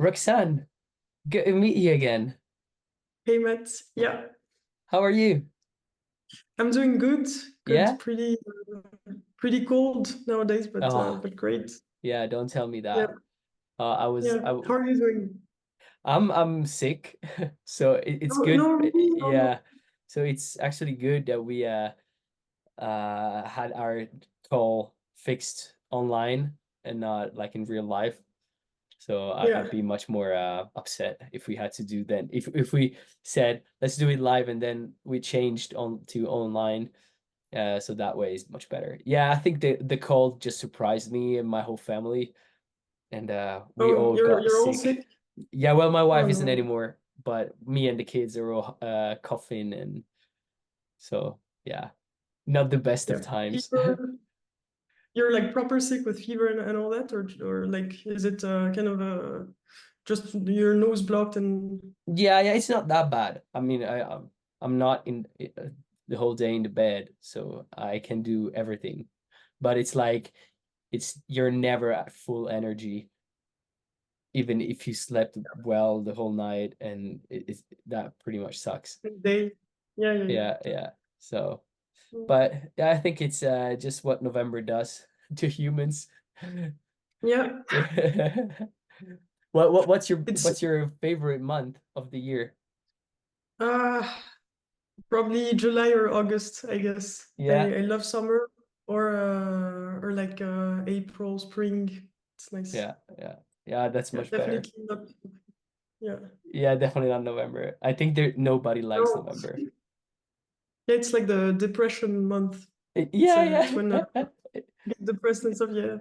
Roxane, good to meet you again. Hey Matt, yeah, How are you? I'm doing good. Good, Yeah? pretty cold nowadays, but Oh, but great. yeah, don't tell me Yeah, that. I was yeah. How are you doing? I'm sick. So it's Oh no, good. really? Oh no. Yeah. So it's actually good that we had our call fixed online and not like in real life. So I'd Yeah. be much more upset if we had to do then if we said let's do it live and then we changed on to online. So that way is much better. Yeah, I think the cold just surprised me and my whole family, and we Oh, all you're got you're all sick. sick? Yeah, well, my Oh wife isn't no. anymore, but me and the kids are all coughing, and so yeah, not the best of Yeah. times. Fever. You're like proper sick with fever and all that, or like is it kind of just your nose blocked and Yeah, yeah, it's not that bad. I mean, I'm not in the whole day in the bed, so I can do everything. But it's like it's you're never at full energy even if you slept well the whole night, and it's that pretty much sucks. they? Yeah, yeah, Yeah, yeah. So, yeah. but yeah, I think it's just what November does to humans. Yeah. It's What's your favorite month of the year? uh Probably July or August, I guess. Yeah, I love summer or like April, spring. It's nice. yeah, yeah, yeah. That's Yeah, much better. definitely not. Yeah. Yeah, definitely not November. I think there nobody likes No. November. Yeah, it's like the depression month. Yeah, It's when yeah. I get depressed and stuff. Yeah.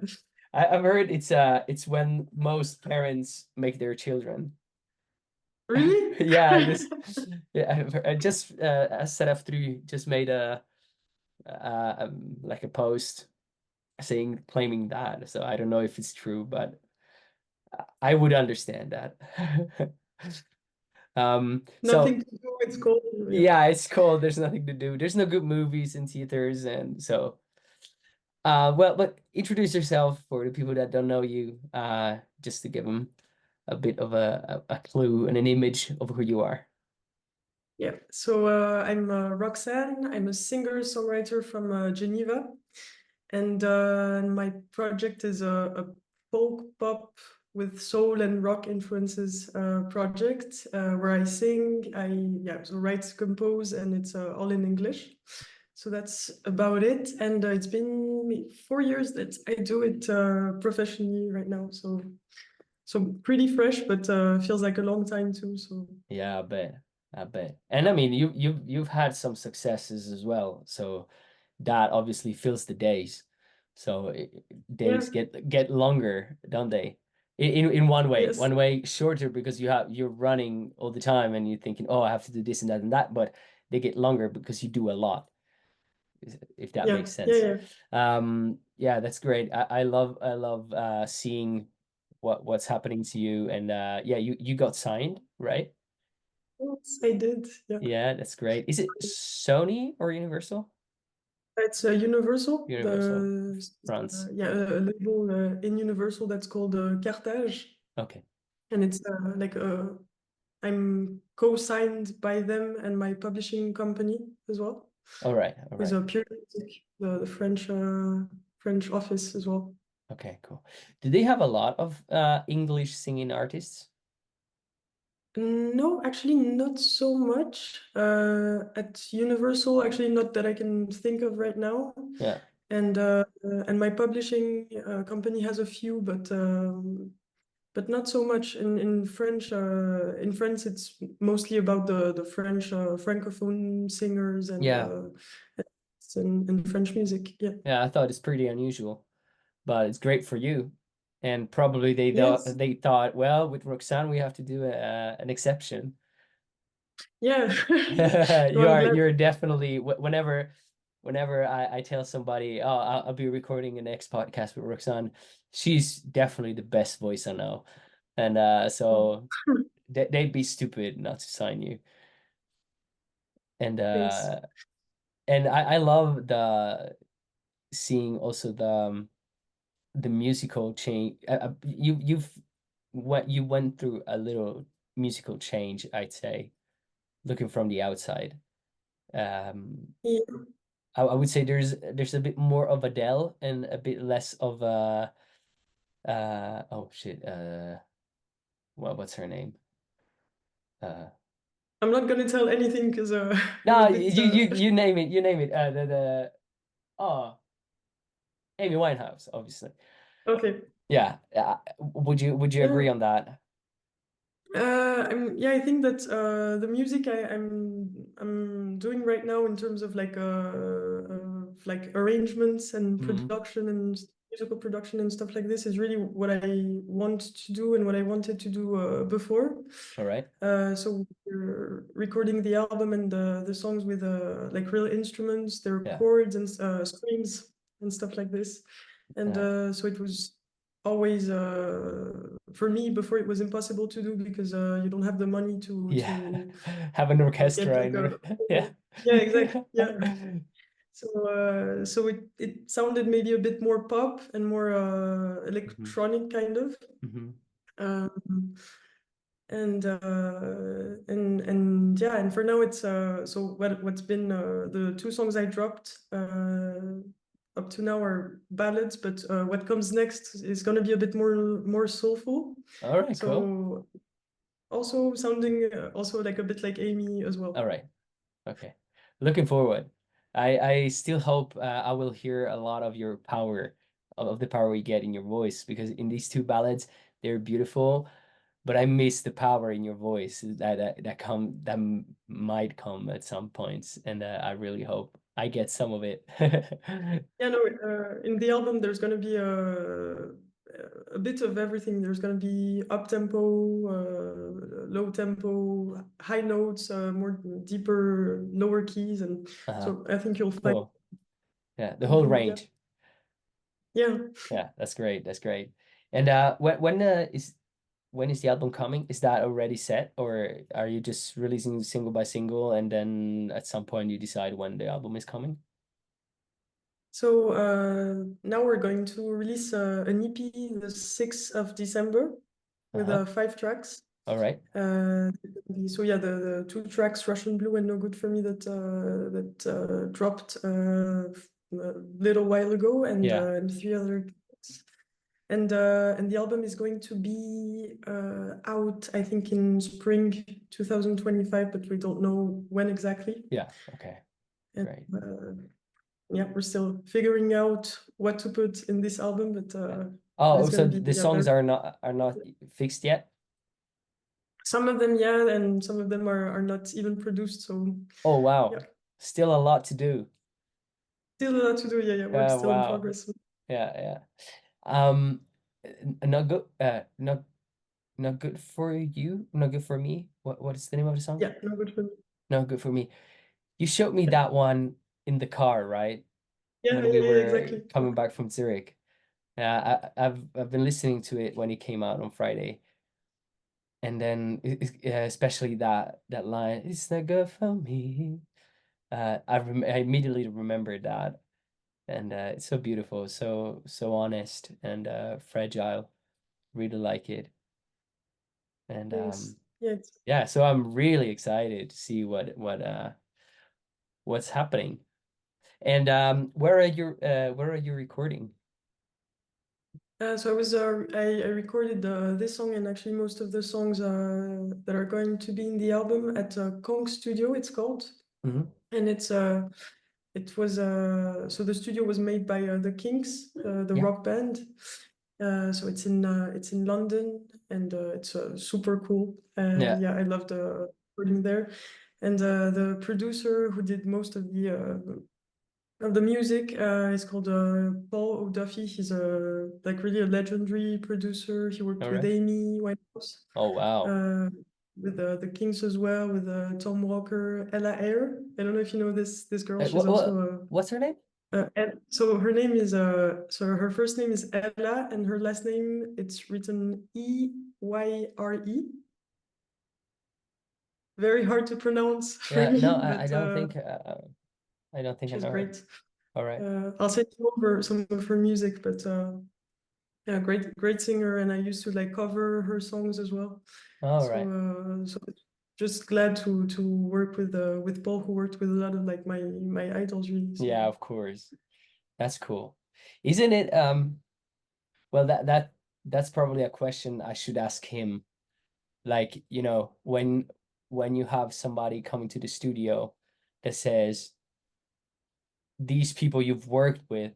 I've heard it's when most parents make their children. Really? Yeah, this yeah, I just set up through just made a like a post saying claiming that. So I don't know if it's true, but I would understand that. Nothing So to do. It's cold. Yeah. yeah, it's cold. There's nothing to do. There's no good movies in theaters, and so well, but introduce yourself for the people that don't know you, just to give them a bit of a clue and an image of who you are. Yeah. So I'm Roxanne. I'm a singer-songwriter from Geneva. And my project is a folk pop with soul and rock influences project where I sing, so write, compose, and it's all in English. So that's about it. And it's been 4 years that I do it professionally right now. So pretty fresh, but feels like a long time too. So Yeah, I bet. I bet. And I mean, you've had some successes as well. So that obviously fills the days. So yeah, days get longer, don't they? In yes, one way shorter because you're running all the time and you're thinking, oh, I have to do this and that, but they get longer because you do a lot, if that makes yeah, yeah, sense. yeah. Yeah, that's great. I love seeing what's happening to you, and yeah, you got signed, right? Yes, I did. Yeah. Yeah, that's great. Is it Sony or Universal? It's Universal. Universal France. Yeah, a label in Universal that's called Carthage, Okay. and it's I'm co-signed by them and my publishing company as well, All right. All with right. a Pure Music, the French office as well. Okay, cool. Do they have a lot of English singing artists? No, actually, not so much. At Universal, actually, not that I can think of right now. Yeah. And my publishing company has a few, but not so much in French. In France, it's mostly about the French francophone singers Yeah. and French music. Yeah. Yeah, I thought it's pretty unusual, but it's great for you. And probably Yes. they thought, well, with Roxanne, we have to do an exception. Yeah. No, You I'm are glad. you're definitely whenever I tell somebody, oh, I'll be recording a next podcast with Roxanne, she's definitely the best voice I know. And so they'd be stupid not to sign you. And Thanks. I love the seeing also the musical change. You've you went through a little musical change, I'd say, looking from the outside. Um, Yeah, I would say there's a bit more of Adele and a bit less of oh shit, what's her name? Uh, I'm not gonna tell anything because I'm a no, bit you name it, you name it. The oh, Amy Winehouse, obviously. okay. Yeah. Would you Yeah. agree on that? I think that the music I'm doing right now in terms of like arrangements and Hmm. production and musical production and stuff like this is really what I want to do and what I wanted to do before. All right. So we're recording the album and the songs with like real instruments, there are Yeah. chords and strings and stuff like this. And Yeah. so it was always for me before it was impossible to do because you don't have the money Yeah. to Have an get orchestra like in a it. Yeah. yeah, exactly, yeah. So it sounded maybe a bit more pop and more Hmm. electronic kind of. Hmm. Um, and yeah, and for now it's so what's been the two songs I dropped up to now are ballads, but what comes next is gonna be a bit more soulful. All right, cool. So also sounding also like a bit like Amy as All well. right. Okay. Looking forward. I still hope I will hear a lot of your power, of the power you get in your voice, because in these two ballads, they're beautiful, but I miss the power in your voice might come at some points, and I really hope I get some of it. Yeah, no, in the album there's gonna be a bit of everything. There's gonna be up tempo, low tempo, high notes, more deeper, lower keys, and Uh-huh. so I think you'll find Cool. Yeah, the whole something. Yeah, range. yeah. Yeah, that's great. That's great. And when is the album coming? Is that already set, or are you just releasing single by single and then at some point you decide when the album is coming? So now we're going to release an EP the 6th of December with Uh-huh. 5 tracks. All right. Uh, so yeah, the 2 tracks, Russian Blue and No Good for Me, that dropped a little while ago, Yeah. and 3 other tracks. And the album is going to be out, I think, in spring 2025, but we don't know when exactly. Yeah. Okay. And Great. yeah, we're still figuring out what to put in this album, Yeah. but Oh, it's so gonna be the yeah very. songs are not fixed yet? Some of them, yeah, and some of them are not even produced. So Oh, wow. yeah, Still a lot to do. still a lot to do. Yeah, yeah, work still in Wow. progress. Yeah, yeah. Um, not good. Not good for you. Not good for me. What is the name of the song? Yeah, no good for me. Not good for me. You showed me Yeah, that one in the car, right? yeah, When yeah, we yeah, were exactly. coming back from Zurich. Yeah, I've been listening to it when it came out on Friday, and then especially that line, "It's not good for me." I immediately remembered that, and it's so beautiful, so honest and fragile. Really like it, and Thanks. Yeah, yeah. So I'm really excited to see what's happening. And where are you recording? so I recorded this song and actually most of the songs that are going to be in the album at Kong Studio. It's called, Hmm. and it was so the studio was made by the Kinks, the Yeah, rock band. So it's in London, and it's super cool. yeah, Yeah, I loved recording there. And the producer who did most of the music is called Paul O'Duffy. He's a like really a legendary producer. He worked all with right. Amy Winehouse, Oh, wow. uh, with the Kinks as well, with Tom Walker, Ella Eyre. I don't know if you know this girl. She's also What's her name? so her name is so her first name is Ella and her last name it's written Eyre. Very hard to pronounce for Yeah, no, me, I but I don't think I she's know her. great. All right. I'll send you over some of her music, but Yeah, great singer, and I used to like cover her songs as well. All So right. just glad to work with Paul, who worked with a lot of like my idols really. Yeah, So of course. That's cool. Isn't it well that's probably a question I should ask him. Like, when you have somebody coming to the studio that says these people you've worked with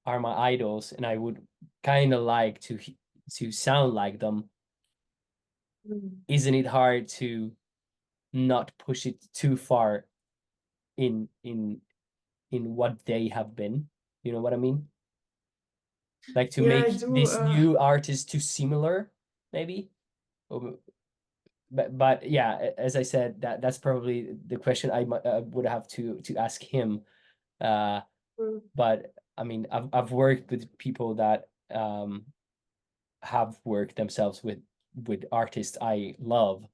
are my idols and I would kind of like to sound like them, mm. isn't it hard to not push it too far in what they have been? You know what I mean? Like to Yeah, I make do. this new artist too similar, maybe? Or- but yeah, as I said, that's probably the question I would have to ask him. Uh, Mm. but I mean, I've worked with people that have worked themselves with artists I love,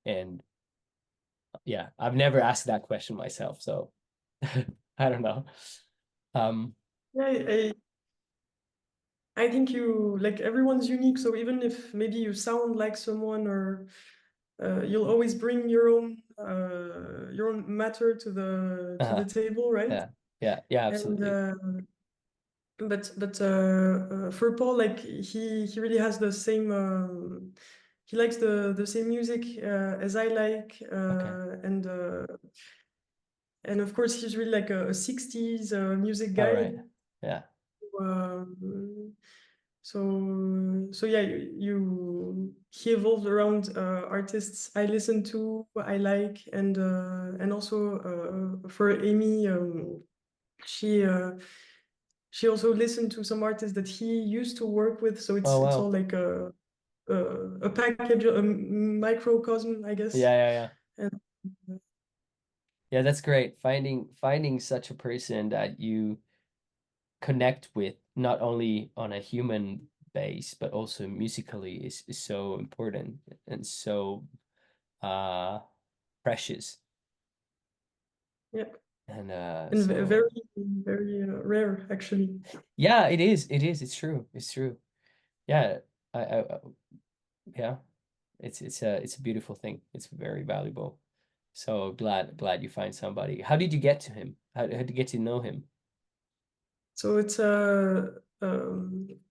and yeah, I've never asked that question myself, so I don't know. Um, Yeah, I think you like everyone's unique. So even if maybe you sound like someone, or you'll always bring your own matter to the uh, table, right? yeah, yeah, yeah, And absolutely. for Paul, like he really has the same. He likes the same music as I like, Okay, and of course he's really like a 60s music all guy. right, yeah. Um, so yeah, he evolved around artists I listen to, I like, and also for Amy, she also listened to some artists that he used to work with. So Oh it's all wow, like a package, a microcosm, I guess. yeah, yeah, yeah. And Yeah, that's great. Finding such a person that you connect with, not only on a human base, but also musically is so important and so uh precious. yeah, And and very very rare actually. yeah, it's true. It's true. Yeah. I yeah, it's a beautiful thing. It's very valuable. So glad you find somebody. How did you get to him? How did you get to know him? So it's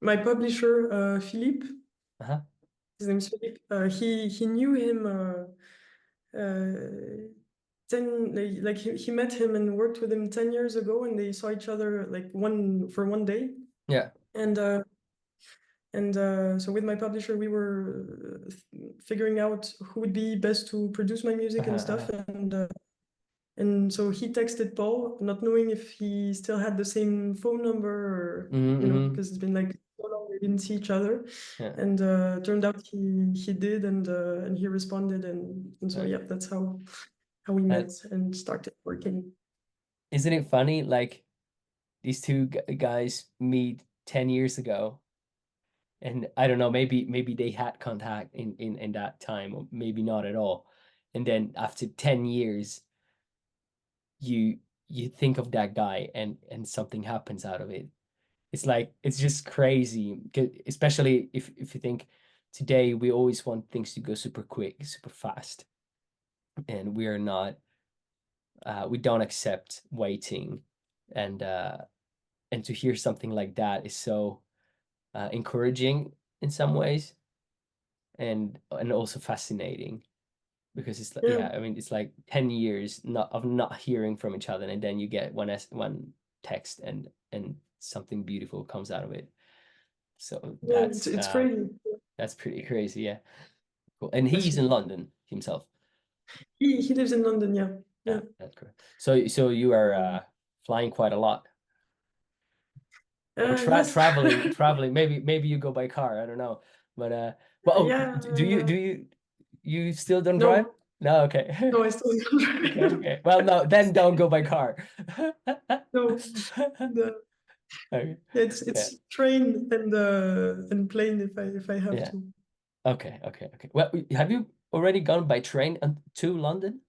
my publisher, Philippe. Uh-huh. His name's Philippe. He knew him. Uh, 10 like he met him and worked with him 10 years ago, and they saw each other like one day. Yeah. And so with my publisher, we were figuring out who would be best to produce my music Uh-huh, and stuff. uh-huh. And so he texted Paul, not knowing if he still had the same phone number, or Mm-hmm, mm-hmm. because it's been like so long we didn't see each other. Yeah. And turned out he did, and he responded, and so Right. yeah, that's how we Uh, met and started working. isn't it funny? Like these two guys meet 10 years ago, and I don't know, maybe they had contact in that time, or maybe not at all. And then after 10 years, you you think of that guy and something happens out of it. It's like it's just crazy, especially if you think today we always want things to go super quick, super fast, and we are not we don't accept waiting, and and to hear something like that is so encouraging in some ways, and also fascinating because it's like, Yeah, yeah, I mean it's like 10 years not hearing from each other, and then you get one text and something beautiful comes out of it. So yeah, it's crazy. that's pretty crazy, yeah. Cool. And Bless he's in you. London himself. He lives in London, yeah. Yeah, Yeah. that's correct. So you are Um, flying quite a lot, or yes. traveling. Maybe you go by car. I don't know. But well, oh, Yeah. you still don't drive? No, No, okay. no, I still Okay, don't. okay. Well, no, then don't go by car. No, the Okay. Yeah, it's train and plane if I have yeah. to. Okay, okay, okay. Well, have you already gone by train to London?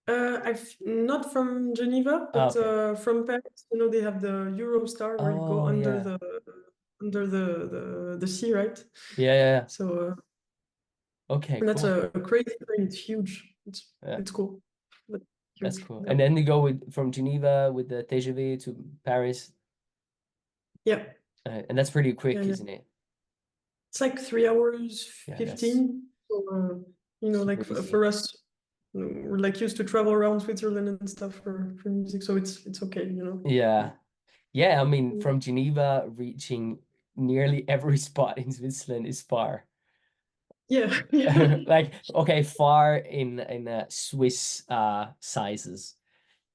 I've not from Geneva, Oh, but okay. from Paris. They have the Eurostar where you go Oh, under yeah. under the sea, right? Yeah, yeah, yeah. So Okay, and that's cool. a crazy train. It's huge. Yeah, It's cool, but that's huge. cool. Yeah, And then you go with from Geneva with the TGV to Paris, yeah, and that's pretty yeah, quick, yeah. isn't it? It's like 3 hours Yeah, that's 15. So like super easy. for us, we're like used to travel around Switzerland and stuff for music, so it's okay. Yeah. Yeah, I mean, Mm. from Geneva reaching nearly every spot in Switzerland is far. Yeah, yeah, Like, okay, far in Swiss sizes.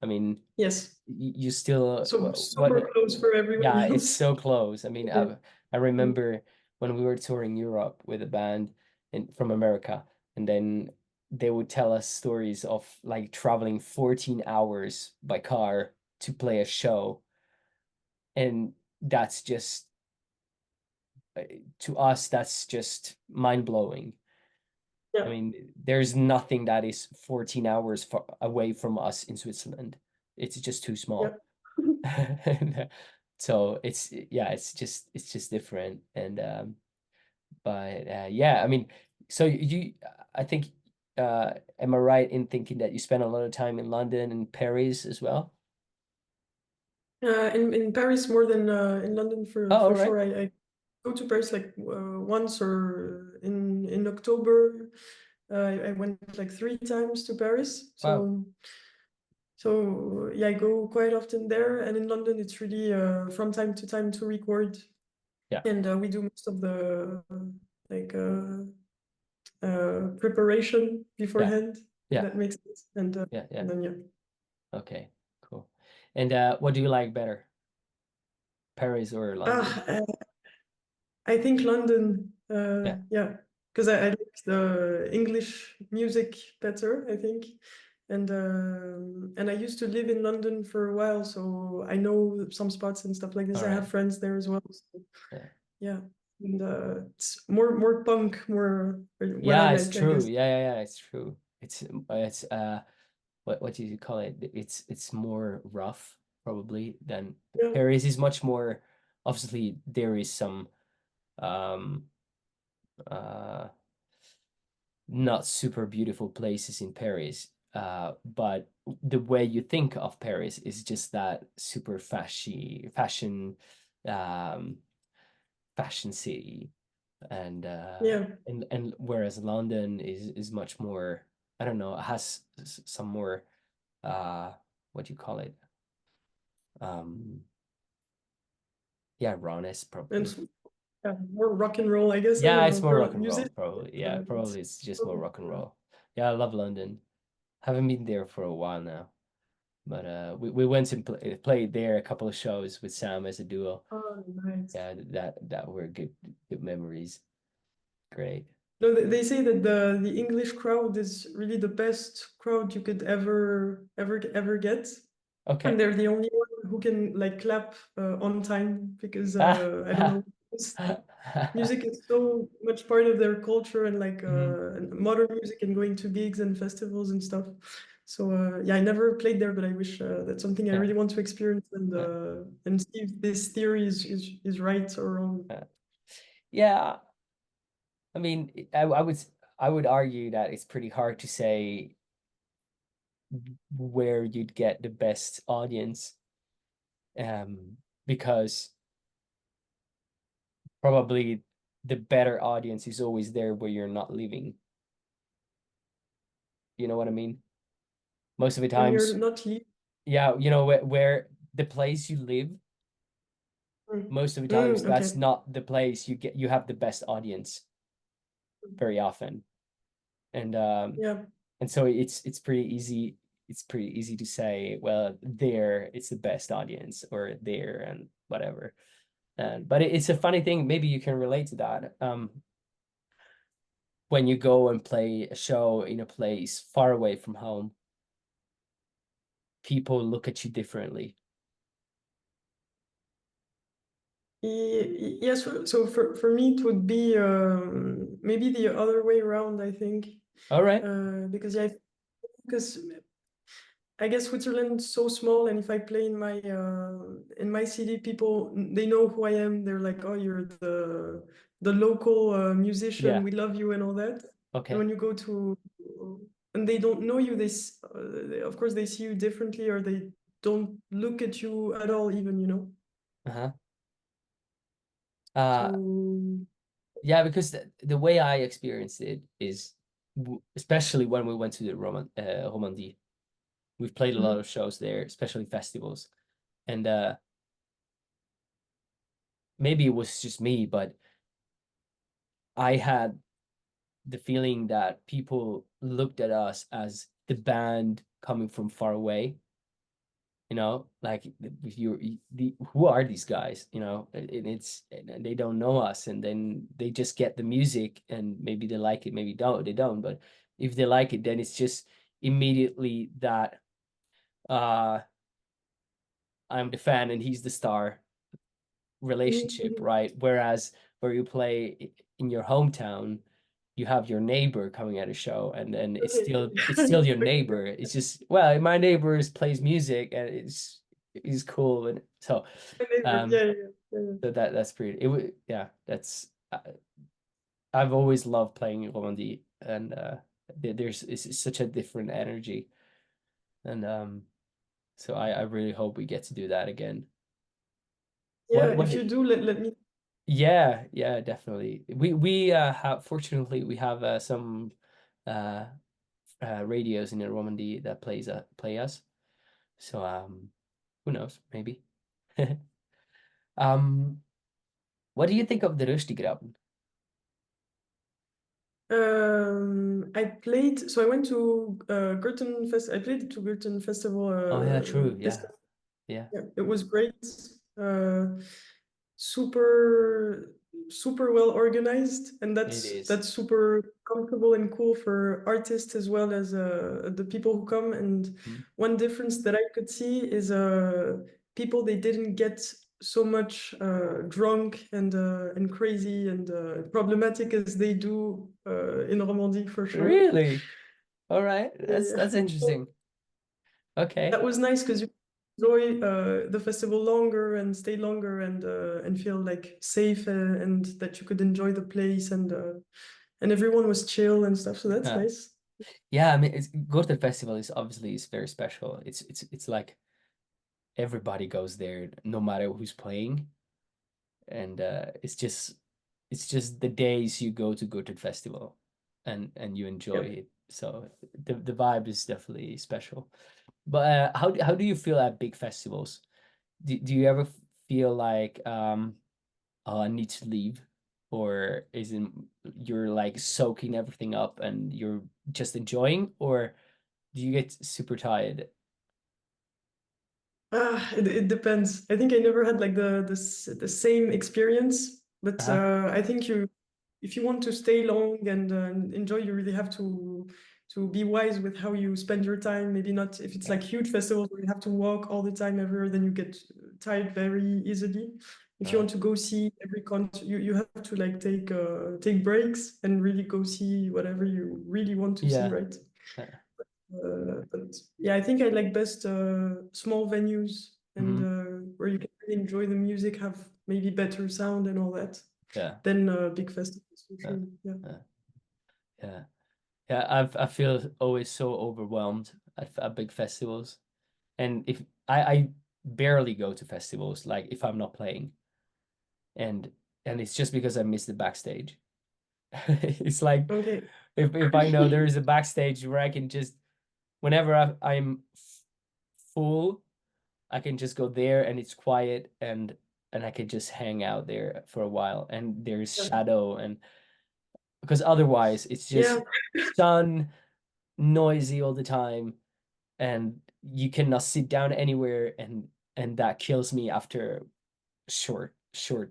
I mean, yes. you still So super what close for everyone yeah, it's else. so close. I mean, Yeah. I remember when we were touring Europe with a band from America, and then they would tell us stories of like traveling 14 hours by car to play a show. And that's just to us, that's just mind-blowing. I Yeah, mean, there's nothing that is 14 hours away from us in Switzerland. It's just too yeah. small. So yeah, it's just different. And but yeah, I mean, so I think am I right in thinking that you spend a lot of time in London and Paris as well? In Paris more than in London Oh, all for right. sure. I go to Paris like once, or in October. I went like 3 times to Paris. Wow. So yeah, I go quite often there. And in London, it's really from time to time to record, Yeah. and we do most of the like preparation Yeah. beforehand. If Yeah. that makes sense. And Yeah. Yeah. and then yeah. Okay. Cool. And what do you like better, Paris or London? Ah, I think London, Yeah. yeah, because I like the English music better, I think. And I used to live in London for a while, so I know some spots and stuff like this. All I have right. friends there as well. So Yeah. yeah. And it's more punk, more what I Yeah, it's like, I true. guess. Yeah, it's true. It's what do you call it? It's more rough probably than Yeah, Paris is much more obviously there is some um uh not super beautiful places in Paris. But the way you think of Paris is just that super um fashion city. And yeah. whereas London is much more, I don't know, it has some more what do you call it? Um yeah, rawness And probably. yeah, more rock and roll, I guess. I Yeah, don't it's know more for rock and roll music. probably. Yeah, It's probably it's just more rock and roll. Yeah, I love London. Haven't been there for a while now. But we went and played there a couple of shows with Sam as a duo. oh, nice. Yeah, that were good memories. Great. No, they say that the English crowd is really the best crowd you could ever get, and Okay. they're the only one who can like clap on time, because Ah, I don't know, music is so much part of their culture, and like Mhm. modern music and going to gigs and festivals and stuff. So yeah, I never played there, but I wish that's something I Yeah. really want to experience, Yeah. and see if this theory is right or wrong. Yeah. Yeah, I mean, I would argue that it's pretty hard to say where you'd get the best audience, because probably the better audience is always there where you're not living. You know what I mean? Most of the When you're times, not leaving. yeah, where the place you live, most of the times that's Okay. not the place you have the best audience very often. And Yeah. so it's pretty easy to say, well, there it's the best audience or there and whatever. And but it's a funny thing, maybe you can relate to that. When you go and play a show in a place far away from home, people look at you differently. Yes, so for me it would be maybe the other way around, I think. All right. Because yeah, because I guess Switzerland's so small, and if I play in my city, people they know who I am. They're like, "Oh, you're the local musician. Yeah. We love you and all that." And Okay. when you go to and they don't know you, of course they see you differently, or they don't look at you at all, even, you know. Uh-huh. Uh So yeah, because the way I experienced it is especially when we went to the Romandie. We've played a lot mhm. of shows there, especially festivals. And maybe it was just me, but I had the feeling that people looked at us as the band coming from far away, like if who are these guys, and and they don't know us, and then they just get the music and maybe they like it, maybe they don't, but if they like it, then it's just immediately that uh I'm the fan and he's the star Mhm, relationship, mhm. right? Whereas where you play in your hometown, you have your neighbor coming at a show, and then Okay. it's still your Okay. neighbor. It's just, well, my neighbor plays music and he's cool, and so My neighbor. um Yeah, yeah, yeah, yeah. that's pretty. It would yeah, that's I've always loved playing Romandie, and there's it's such a different energy, and so I really hope we get to do that again. Yeah, What if you do, let me. Yeah, yeah, definitely. We have fortunately we have some uh radios in the Normandy that play us. So who knows, maybe. Um what do you think of the Röstigraben? So I went to Gürten Fest. I played to Gürten Festival Oh yeah, true. this Yeah. time. Yeah, Yeah, it was great. Uh, super super well organized, and it is. that's super comfortable and cool for artists as well as the people who come. And Mm. one difference that I could see is people, they didn't get so much drunk and crazy and problematic as they do in Romandie, for sure. Really? All right. That's Yeah. that's interesting. Okay. That was nice because you enjoy the festival longer and stay longer and feel like safe, and that you could enjoy the place, and everyone was chill and stuff. So that's Uh, nice. yeah, I mean, go to the festival is very special. It's like everybody goes there no matter who's playing, and it's just the days you go to the festival, and you enjoy Yep. it. So the vibe is definitely special. But how do you feel at big festivals? Do you ever feel like oh, I need to leave, or is it you're like soaking everything up and you're just enjoying, or do you get super tired? It depends. I think I never had like the same experience, but Uh-huh. I think if you want to stay long and enjoy, you really have to be wise with how you spend your time. Maybe not if it's Yeah. like huge festivals where you have to walk all the time everywhere, then you get tired very easily. If you Uh, want to go see every concert, you have to like take breaks and really go see whatever you really want to see, yeah. right? Uh, But yeah, I think I like best small venues, and mhm. where you can really enjoy the music, have maybe better sound and all that, Yeah. than big festivals, for Uh, sure. Yeah. uh, yeah. Yeah, I feel always so overwhelmed at big festivals. And if I barely go to festivals, like if I'm not playing, and it's just because I miss the backstage. It's like Okay. if I know there is a backstage where I can just whenever I'm full, I can just go there and it's quiet, and I can just hang out there for a while, and there's Yeah. shadow, and because otherwise it's just Yeah. sun, noisy all the time, and you cannot sit down anywhere, and that kills me after short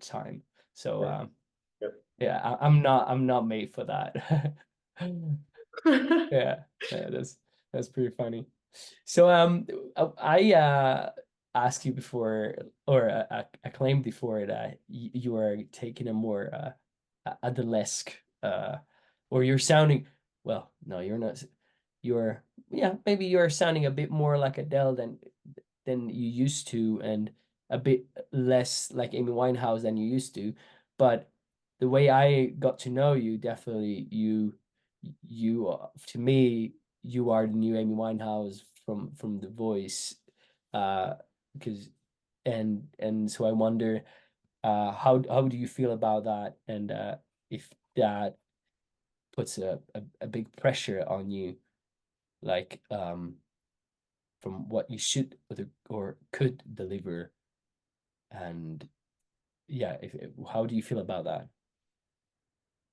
time. So Yep. yeah, I'm not made for that. Yeah, yeah, that's pretty funny. So I asked you before, or I claimed before that you are taking a more Adele-esque or you're sounding, well, no, you're not. You're yeah, maybe you're sounding a bit more like Adele than you used to, and a bit less like Amy Winehouse than you used to. But the way I got to know you, definitely to me, you are the new Amy Winehouse from The Voice. Because and so I wonder how do you feel about that, and if that puts a big pressure on you, like from what you should or could deliver, and yeah, if how do you feel about that?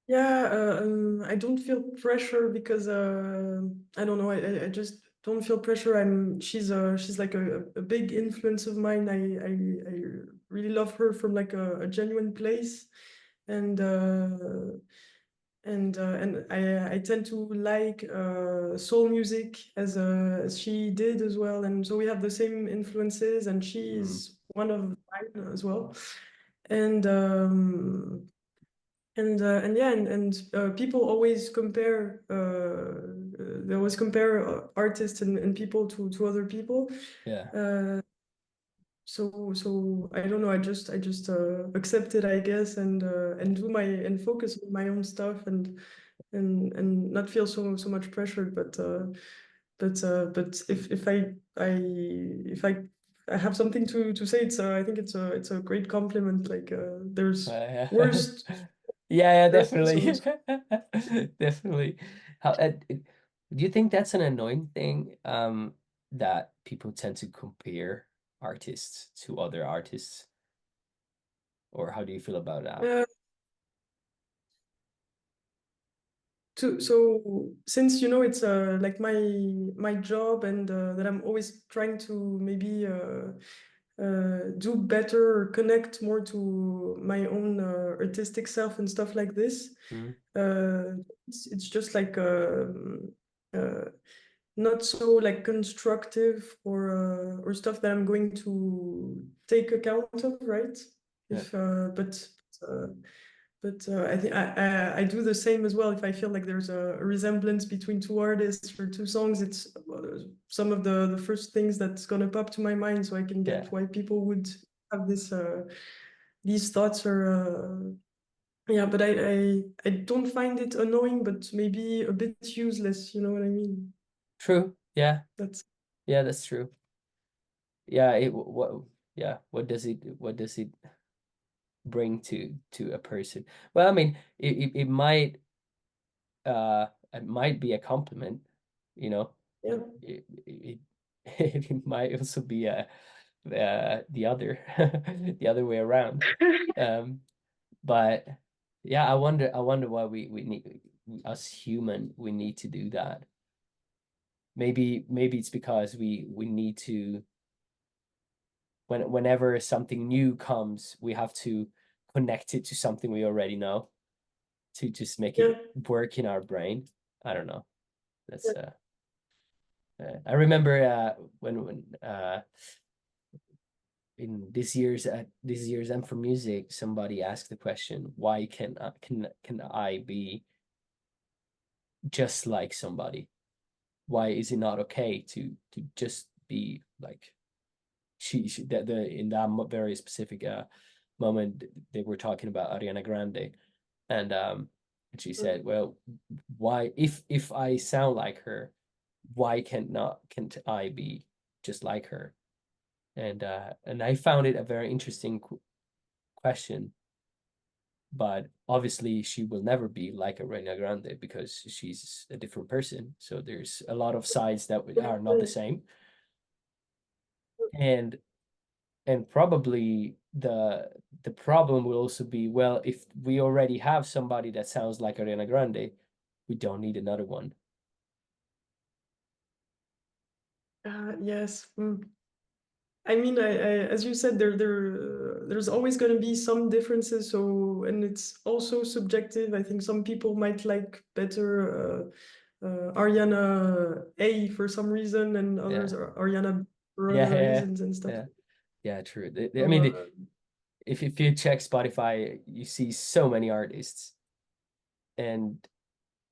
Yeah, I don't feel pressure because I don't know. I just don't feel pressure. She's like a big influence of mine. I really love her from like a genuine place, and and I tend to like soul music as she did as well, and so we have the same influences, and Mm, she's one of mine as well, and and yeah, and people always compare they always compare artists and people to other people. yeah. Uh, so I don't know. I just accept it, I guess, and do my and focus on my own stuff and not feel so much pressured. But if I have something to say, I think it's a greit compliment. Like there's Yeah, worst yeah, person, so definitely. Definitely. Do you think that's an annoying thing, that people tend to compare artists to other artists, or how do you feel about that? uh, so since it's like my job, and that I'm always trying to maybe do better or connect more to my own artistic self and stuff like this. Mm, It's just like uh, not so like constructive or stuff that I'm going to take account of, right? yeah, If uh, I think I do the same as well. If I feel like there's a resemblance between two artists or two songs, it's some of the first things that's gonna pop to my mind, so I can yeah. get why people would have these thoughts. Or yeah, but I don't find it annoying, but maybe a bit useless. You know what I mean? True. Yeah. That's Yeah, that's true. Yeah, yeah, what does it bring to a person? Well, I mean, it might be a compliment, you know. yeah. It it might also be the other the other way around. Um, but yeah, I wonder why we need, us human, we need to do that. Maybe it's because we need to, whenever something new comes, we have to connect it to something we already know to just make it Yeah. work in our brain. I don't know. That's I remember when in this year's M for Music, somebody asked the question, why can I be just like somebody? Why is it not okay to just be like she that the in that very specific moment they were talking about Ariana Grande, and she said, well, why, if I sound like her, why can't I be just like her? And I found it a very interesting question, but obviously she will never be like Ariana Grande because she's a different person. So there's a lot of sides that are not the same, and probably the problem will also be, well, if we already have somebody that sounds like Ariana Grande, we don't need another one. Yes. I mean, as you said, there's always going to be some differences. So, and it's also subjective. I think some people might like better Ariana A for some reason, and Yeah, others are Ariana B for other yeah, reasons and stuff. yeah, yeah. True. I So, mean, if you check Spotify, you see so many artists, and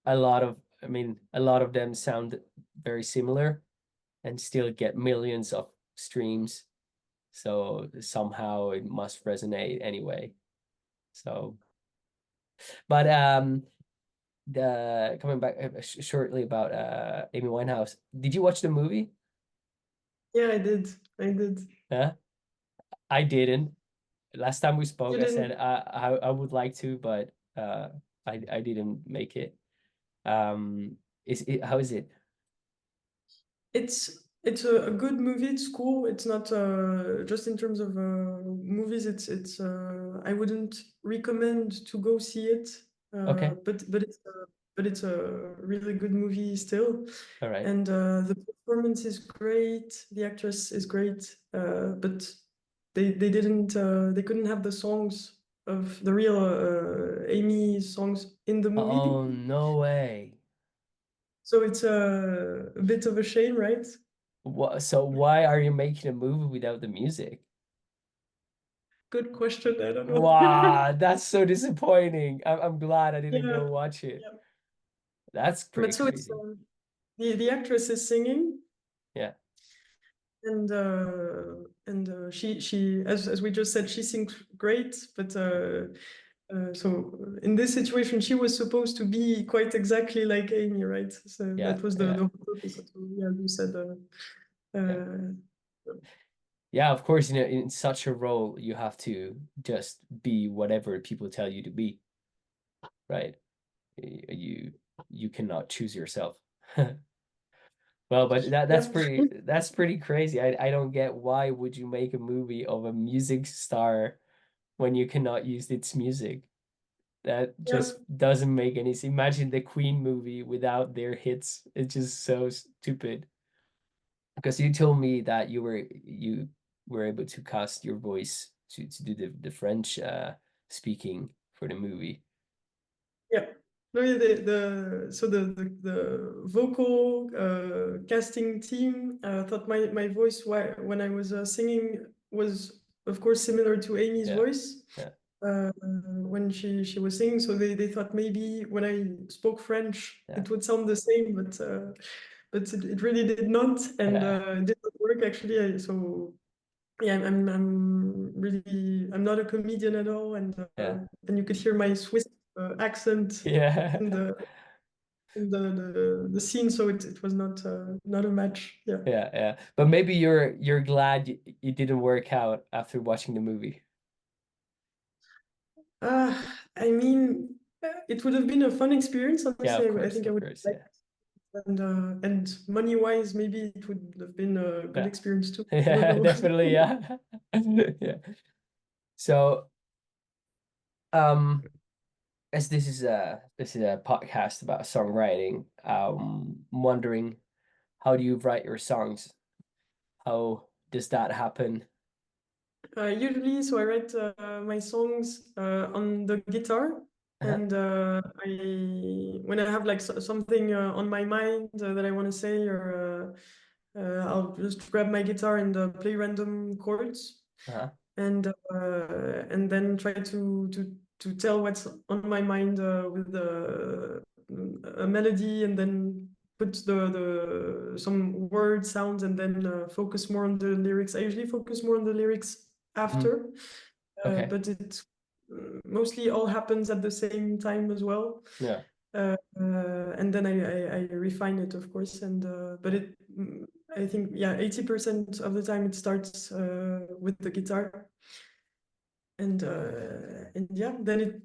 a lot of them sound very similar and still get millions of streams. So somehow it must resonate anyway. So, but the coming back shortly about Amy Winehouse. Did you watch the movie? Yeah, I did. I did. Huh? I didn't. Last time we spoke, You I said didn't. I would like to, but I didn't make it. Is it how is it? It's a good movie. It's cool. It's not just in terms of movies. It's I wouldn't recommend to go see it. Okay, But it's a really good movie still. all right. And the performance is great. The actress is great. But they couldn't have the songs of the real Amy songs in the movie. Oh, no way. So it's a bit of a shame, right? What, so why are you making a movie without the music? Good question. I don't know. Wow, that's so disappointing. I'm glad I didn't Yeah, go watch it. yeah. That's pretty But so it's crazy. the actress is singing, Yeah, and she as we just said, she sings great. But so in this situation, she was supposed to be quite exactly like Amy, right? So yeah, that was yeah, the whole purpose. So, yeah, you said. yeah. Uh, Yeah, of course, in such a role, you have to just be whatever people tell you to be, right? You you cannot choose yourself. Well, but yep. that's pretty crazy. I don't get why would you make a movie of a music star when you cannot use its music? That just Yep. doesn't make any sense. Imagine the Queen movie without their hits. It's just so stupid. Because you told me that you were able to cast your voice to do the French speaking for the movie. Yeah. No, yeah, the vocal casting team thought my voice when I was singing was of course similar to Amy's Yeah, voice yeah, when she was singing. So they thought maybe when I spoke French yeah, it would sound the same, but it really did not, and yeah, it did not work actually. So yeah, I'm not a comedian at all, yeah, and you could hear my Swiss accent in yeah, the scene, so it was not a match. Yeah. yeah, yeah. But maybe you're glad you didn't work out after watching the movie. I mean, it would have been a fun experience. Yeah, Honestly, I think I of would course, like, yeah, and money wise, maybe it would have been a good yeah, experience too. I don't yeah, know. definitely, yeah, yeah. So, um, as this is a podcast about songwriting, I'm wondering how do you write your songs? How does that happen? Usually, so I write my songs on the guitar, Uh-huh, and when I have like something on my mind that I want to say, or I'll just grab my guitar and play random chords, uh-huh, and then try to tell what's on my mind with a melody, and then put the some word sounds, and then focus more on the lyrics. I usually focus more on the lyrics mhm, after, okay, but it mostly all happens at the same time as well. yeah, And then I refine it, of course, and but yeah, I think, yeah, 80% of the time it starts with the guitar, and yeah, then it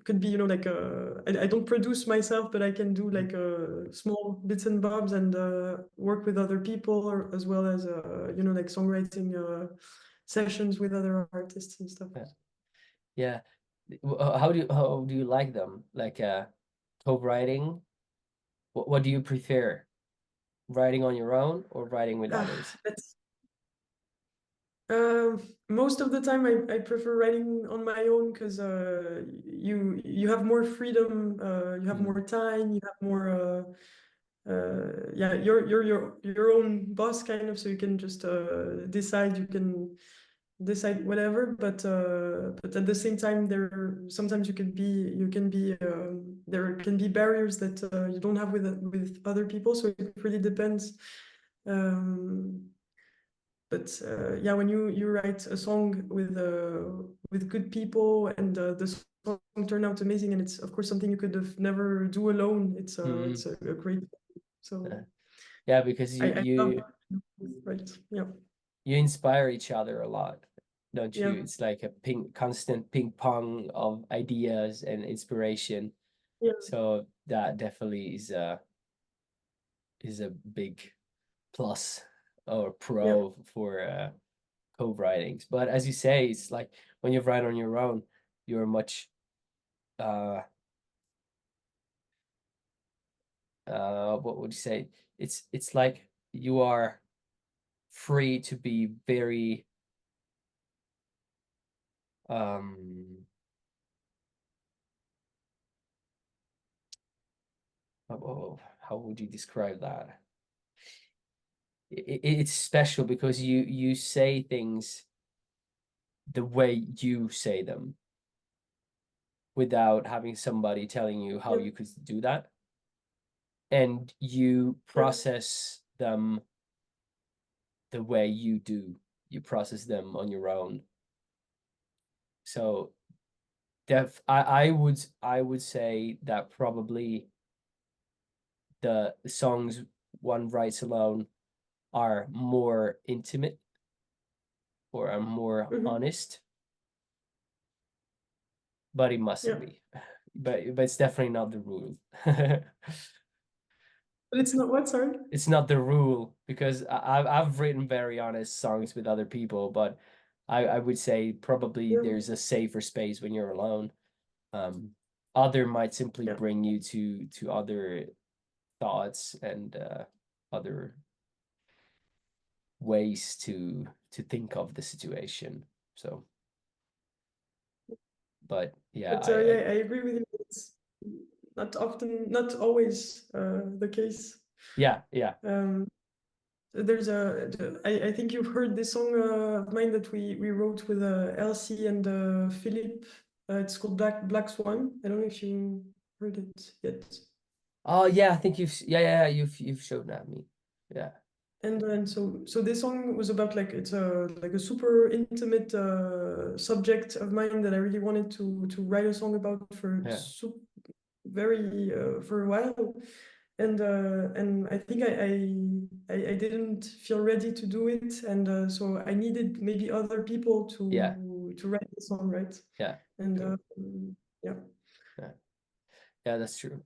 could be, like I don't produce myself, but I can do mhm, like small bits and bobs, and work with other people, or as well as like songwriting sessions with other artists and stuff. yeah, yeah. How do you like them? Like co-writing? What do you prefer? Writing on your own or writing with others? That's most of the time I prefer writing on my own, because you have more freedom, you have Mm, more time, you have more yeah, you're your own boss kind of, so you can just decide, you can decide whatever, but at the same time, there sometimes there can be barriers that you don't have with other people. So it really depends. Um, but yeah, when you write a song with good people and the song turned out amazing, and it's of course something you could have never do alone. Mm. It's a great. So Yeah, because I love right. Yeah. you inspire each other a lot, don't Yeah. you? It's like a constant ping pong of ideas and inspiration. Yeah. So that definitely is a big plus or Yeah. pro for co-writings. But as you say, it's like when you write on your own, you're much uh what would you say? It's like you are free to be very um how would you describe that? It's special because you say things the way you say them without having somebody telling you how Yeah. you could do that, and you Yeah. process them the way you do. You process them on your own. So I would say that probably the songs one writes alone are more intimate or are more Mhm. honest, but it Yeah. mustn't be. But it's definitely not the rule. But it's not what, sorry? It's not the rule because I've written very honest songs with other people, but I would say probably Yeah. there's a safer space when you're alone. Um, Other might simply Yeah. bring you to other thoughts and other ways to think of the situation. So, but yeah, But yeah, I agree with you. It's not often, not always the case. yeah, yeah, Um, there's I think you've heard this song of mine that we wrote with Elsie and Philip. It's called Black Swan. I don't know if you heard it yet. oh yeah, I think yeah, you've shown that me. Yeah, And so this song was about like it's a like a super intimate subject of mine that I really wanted to write a song about for yeah, very for a while, and I think I didn't feel ready to do it, and so I needed maybe other people yeah, to write the song, right? yeah. And Cool. yeah. Yeah, yeah, that's true.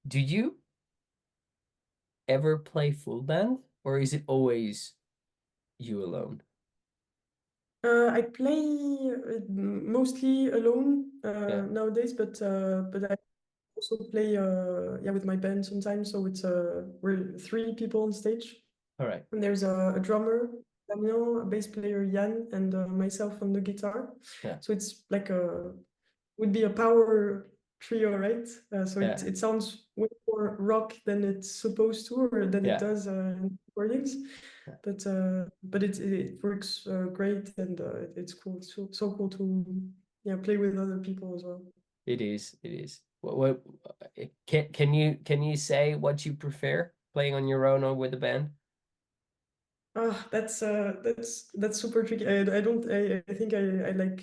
Do you ever play full band, or is it always you alone? I play mostly alone Yeah. nowadays, but I also play yeah with my band sometimes. So it's we're three people on stage, All right. and there's a drummer, Damien, a bass player, Jan, and myself on the guitar. Yeah. So it's like a would be a power trio, right? So Yeah. it sounds way more rock than it's supposed to, or than it Yeah. does in recordings. Yeah. But it works great, and it's cool. So cool to yeah play with other people as well. It is. It is. What can you say what you prefer playing on your own or with a band? Ah, that's super tricky. I don't I think I like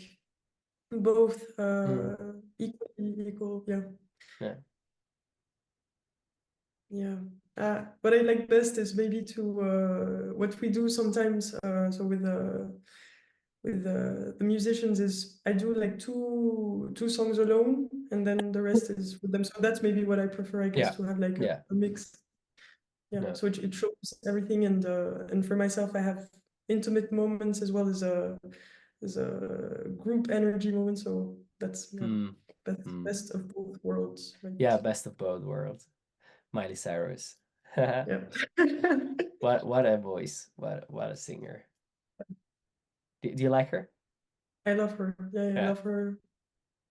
both Mm. equal. Yeah. Yeah. Yeah. What I like best is maybe to what we do sometimes. So with the musicians is I do like two songs alone, and then the rest is with them. So that's maybe what I prefer, I guess, Yeah. to have like Yeah. a mix. Yeah. Yeah. So it shows everything, and for myself, I have intimate moments as well as a group energy moment. So that's yeah, Mm. Mm. best of both worlds, right? Yeah. Best of both worlds. Miley Cyrus. Yeah. What a voice. What a singer. Do you like her? I love her. Yeah, I Yeah. love her.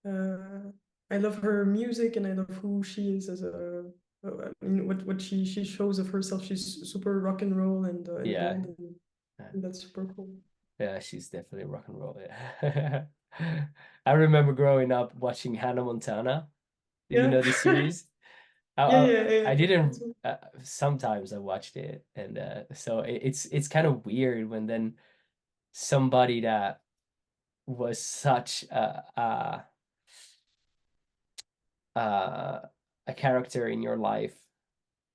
Uh, I love her music, and I love who she is as a. I mean, what she shows of herself. She's super rock and roll and Yeah. bold, Yeah. and that's super cool. Yeah, she's definitely rock and roll. Yeah. I remember growing up watching Hannah Montana. You Yeah. know the series? Yeah, I yeah, yeah. I Me didn't too. sometimes I watched it, and so it's kind of weird when then somebody that was such uh a character in your life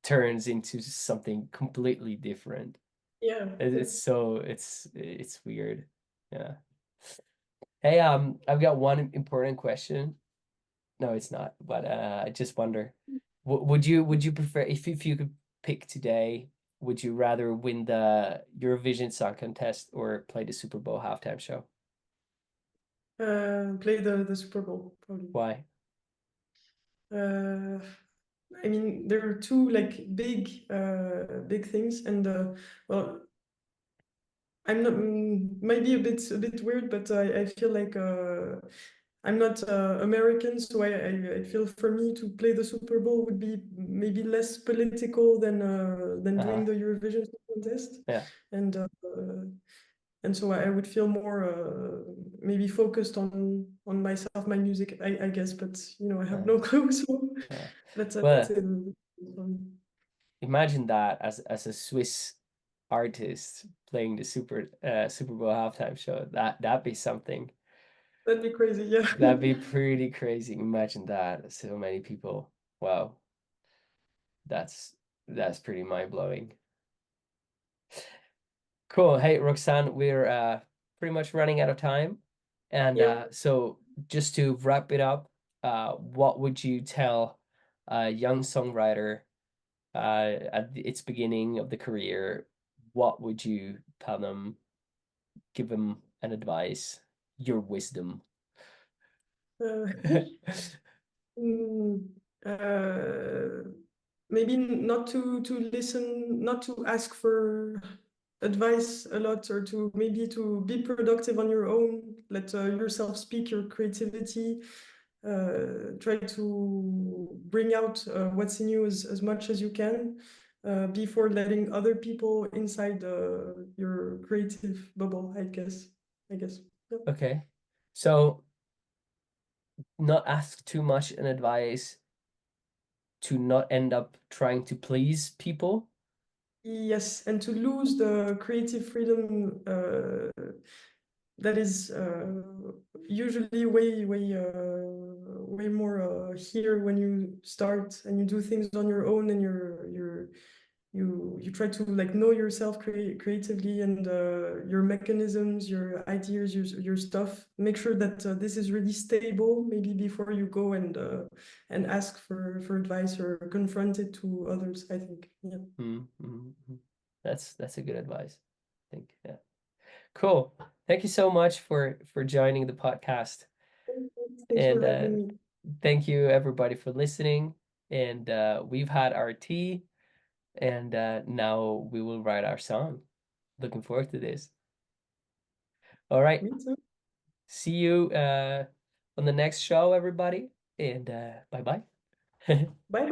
turns into something completely different. Yeah, yeah. It's weird. Yeah. Hey, I've got one important question. No, it's not, but I just wonder, would you prefer if you could pick today, would you rather win the Eurovision Song Contest or play the Super Bowl halftime show? Play the Super Bowl, probably. Why? Uh, I mean, there are two like big things, and well, I'm not maybe a bit weird, but I feel like I'm not American, so I feel for me to play the Super Bowl would be maybe less political than doing Uh-huh. the Eurovision Song Contest, Yeah. and and so I would feel more maybe focused on myself, my music, I guess, but you know, I have Uh, no clue, so uh. let's Well, say the. imagine that as a Swiss artist playing the Super Bowl halftime show. That'd be something. That'd be crazy, yeah. That'd be pretty crazy. Imagine that. So many people. Wow. That's that's pretty mind-blowing. Cool. Hey, Roxanne, we're pretty much running out of time. And Yeah. so just to wrap it up, what would you tell a young songwriter at its beginning of the career? What would you tell them, give them an advice, your wisdom? Uh, mm, uh, maybe not to listen, not to ask for advice a lot, or to maybe to be productive on your own, let yourself speak your creativity, try to bring out what's in you as much as you can before letting other people inside your creative bubble, I guess. Yeah. Okay. So not ask too much an advice to not end up trying to please people. Yes, and to lose the creative freedom that is usually way more here when you start and you do things on your own, and you try to like know yourself creatively, and your mechanisms, your ideas, your stuff. Make sure that this is really stable maybe before you go and ask for advice or confront it to others, I think. Yeah. Mm. That's a good advice, I think. Yeah. Cool. Thank you so much for joining the podcast. Thanks for And having me. thank you everybody for listening. And we've had our tea, and now we will write our song. Looking forward to this. All right. Me too. See you on the next show, everybody. And bye-bye. Bye bye.